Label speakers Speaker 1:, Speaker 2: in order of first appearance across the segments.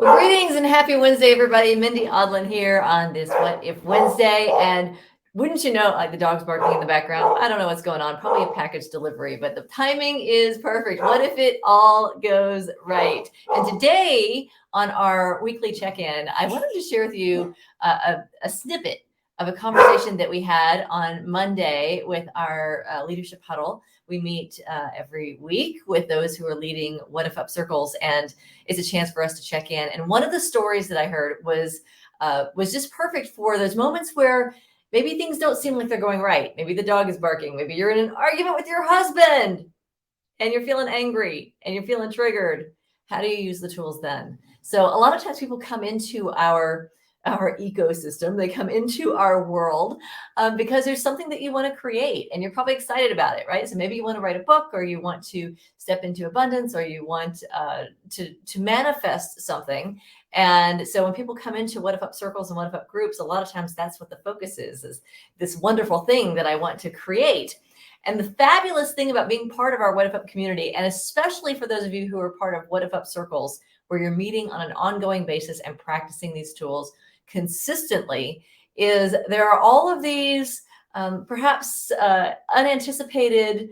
Speaker 1: Well, greetings and happy Wednesday, everybody. Mindy Odlin here on this What If Wednesday. And wouldn't you know, like the dog's barking in the background? I don't know what's going on. Probably a package delivery, but the timing is perfect. What if it all goes right? And today on our weekly check-in, I wanted to share with you a snippet of a conversation that we had on Monday with our leadership huddle. We meet every week with those who are leading WhatIfUP circles, and it's a chance for us to check in. And one of the stories that I heard was just perfect for those moments where maybe things don't seem like they're going right. Maybe the dog is barking. Maybe you're in an argument with your husband and you're feeling angry and you're feeling triggered. How do you use the tools then? So a lot of times people come into our ecosystem, they come into our world because there's something that you want to create and you're probably excited about it, right? So maybe you want to write a book, or you want to step into abundance, or you want to manifest something. And so when people come into WhatIfUP circles and WhatIfUP groups, a lot of times that's what the focus is this wonderful thing that I want to create. And the fabulous thing about being part of our WhatIfUP community, and especially for those of you who are part of WhatIfUP circles, where you're meeting on an ongoing basis and practicing these tools consistently, is there are all of these perhaps unanticipated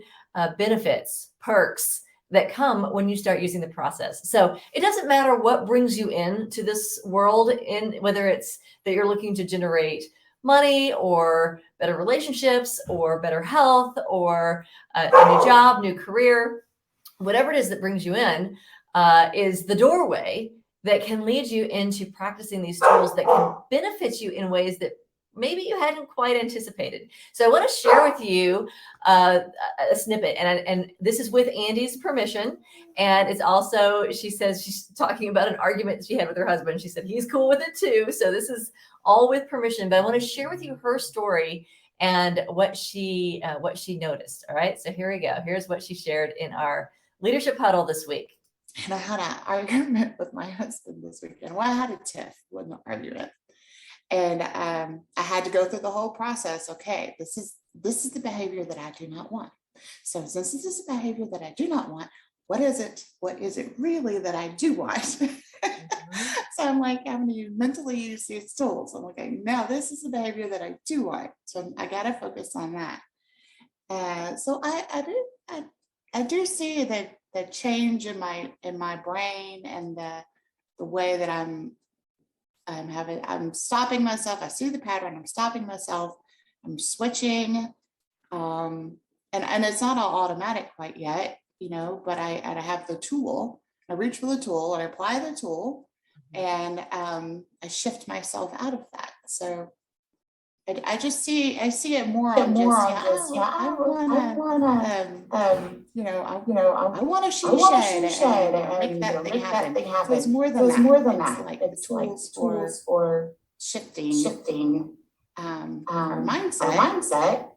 Speaker 1: benefits, perks that come when you start using the process. So it doesn't matter what brings you into this world, in whether it's that you're looking to generate money or better relationships or better health or a new job, new career, whatever it is that brings you in is the doorway that can lead you into practicing these tools that can benefit you in ways that maybe you hadn't quite anticipated. So I want to share with you a snippet, and this is with Andi's permission. And it's also, she says she's talking about an argument she had with her husband. She said he's cool with it too. So this is all with permission, but I want to share with you her story and what she noticed. All right, so here we go. Here's what she shared in our leadership huddle this week.
Speaker 2: And I had an argument with my husband this weekend. Well, I had a tiff, wasn't an argument. And I had to go through the whole process. Okay, this is the behavior that I do not want. So since this is a behavior that I do not want, what is it really that I do want? Mm-hmm. So I'm like, I'm going to mentally use these tools. I'm like, okay, now this is the behavior that I do want. So I got to focus on that. So I do see that the change in my brain and the way that I'm stopping myself. I see the pattern. I'm stopping myself. I'm switching, and it's not all automatic quite yet, But I have the tool. I reach for the tool and I apply the tool, and I shift myself out of that. So I just see it more on just I want a she shed and make that thing happen. So it's more than that. Like the tools for shifting our mindset,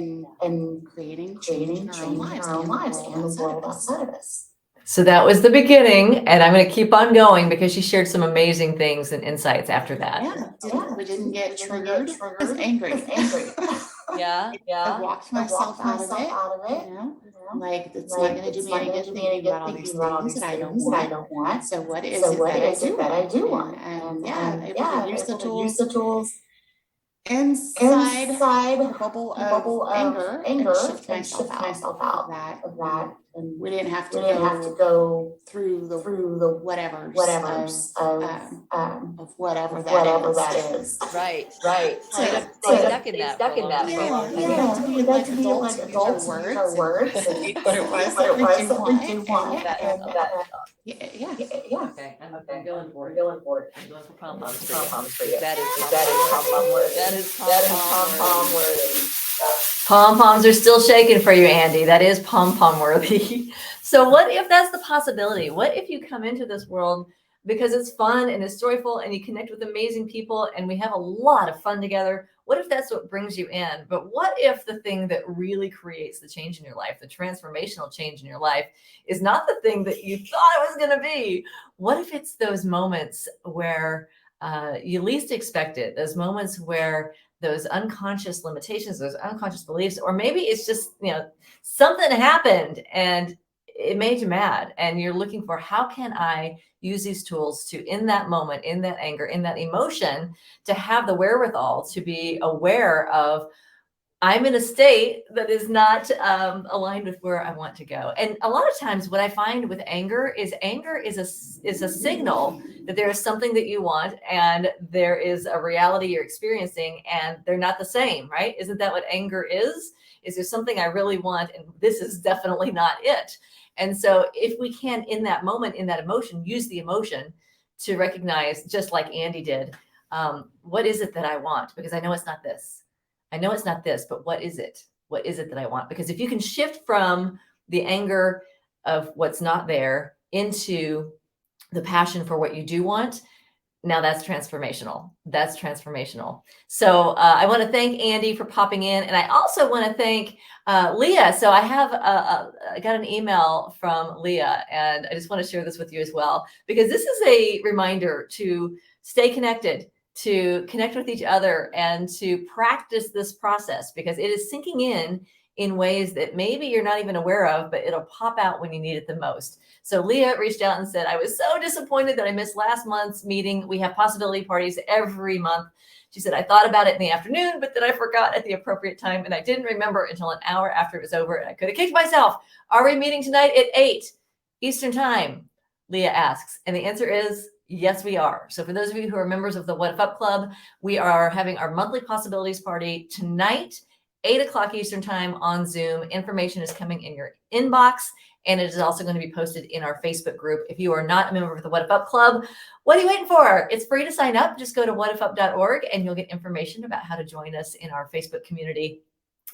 Speaker 2: and creating change in our own lives and the world outside of us.
Speaker 1: So that was the beginning, and I'm going to keep on going because she shared some amazing things and insights after that.
Speaker 2: We didn't get triggered. I was angry.
Speaker 1: Yeah.
Speaker 2: I walked myself out of it. Like it's not going to do me any good thinking about all these things that I don't want. So what is it that I do want? And able to use the tools inside the bubble of anger and shift myself out of that. And we didn't have to go through the whatevers of whatever that is.
Speaker 1: Right.
Speaker 2: So
Speaker 1: stuck in that.
Speaker 2: To be like adults use our words and what it was that we do want.
Speaker 1: Okay, I'm going for it. I'm going for pom-poms for you. That is pom-pom worthy. Pom-poms are still shaking for you, Andi. That is pom-pom worthy. So what if that's the possibility? What if you come into this world because it's fun and it's joyful and you connect with amazing people and we have a lot of fun together? What if that's what brings you in? But what if the thing that really creates the change in your life, the transformational change in your life, is not the thing that you thought it was going to be? What if it's those moments where you least expect it, those moments where those unconscious limitations, those unconscious beliefs, or maybe it's just, something happened and it made you mad, and you're looking for, how can I use these tools to, in that moment, in that anger, in that emotion, to have the wherewithal to be aware of, I'm in a state that is not aligned with where I want to go. And a lot of times what I find with anger is a signal that there is something that you want, and there is a reality you're experiencing, and they're not the same, right? Isn't that what anger is? Is there something I really want, and this is definitely not it? And so if we can, in that moment, in that emotion, use the emotion to recognize, just like Andi did, what is it that I want? Because I know it's not this. I know it's not this, but what is it? What is it that I want? Because if you can shift from the anger of what's not there into the passion for what you do want, now that's transformational. That's transformational. So I want to thank Andi for popping in. And I also want to thank Leah. So I have I got an email from Leah, and I just want to share this with you as well, because this is a reminder to stay connected, to connect with each other, and to practice this process, because it is sinking in ways that maybe you're not even aware of, but it'll pop out when you need it the most. So Leah reached out and said, I was so disappointed that I missed last month's meeting. We have possibility parties every month. She said, I thought about it in the afternoon, but then I forgot at the appropriate time, and I didn't remember until an hour after it was over, and I could have kicked myself. Are we meeting tonight at 8 Eastern time? Leah asks. And the answer is, yes, we are. So for those of you who are members of the WhatIfUP Club, we are having our monthly possibilities party tonight, 8 o'clock Eastern time on Zoom. Information is coming in your inbox, and it is also going to be posted in our Facebook group. If you are not a member of the WhatIfUP Club, what are you waiting for? It's free to sign up. Just go to whatifup.org and you'll get information about how to join us in our Facebook community.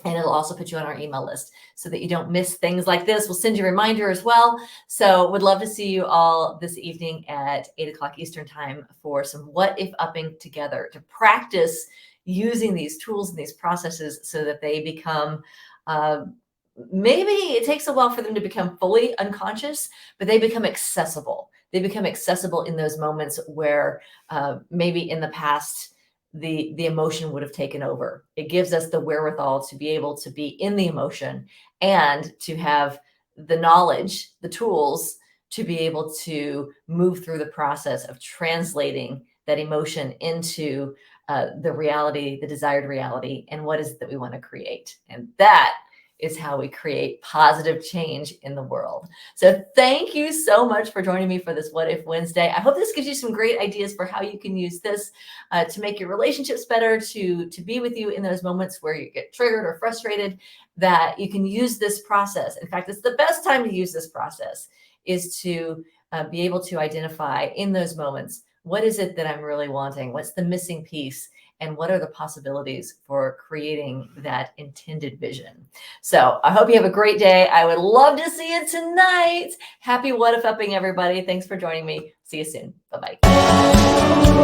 Speaker 1: And it'll also put you on our email list so that you don't miss things like this. We'll send you a reminder as well. So would love to see you all this evening at 8 o'clock Eastern time for some what if upping together, to practice using these tools and these processes so that they become, maybe it takes a while for them to become fully unconscious, but they become accessible. They become accessible in those moments where maybe in the past, the emotion would have taken over. It gives us the wherewithal to be able to be in the emotion and to have the knowledge, the tools to be able to move through the process of translating that emotion into the reality, the desired reality, and what is it that we want to create. And that is how we create positive change in the world. So thank you so much for joining me for this What If Wednesday. I hope this gives you some great ideas for how you can use this to make your relationships better, to be with you in those moments where you get triggered or frustrated, that you can use this process. In fact, it's the best time to use this process, is to be able to identify in those moments, what is it that I'm really wanting? What's the missing piece? And what are the possibilities for creating that intended vision? So I hope you have a great day. I would love to see you tonight. Happy What If Upping, everybody. Thanks for joining me. See you soon. Bye-bye.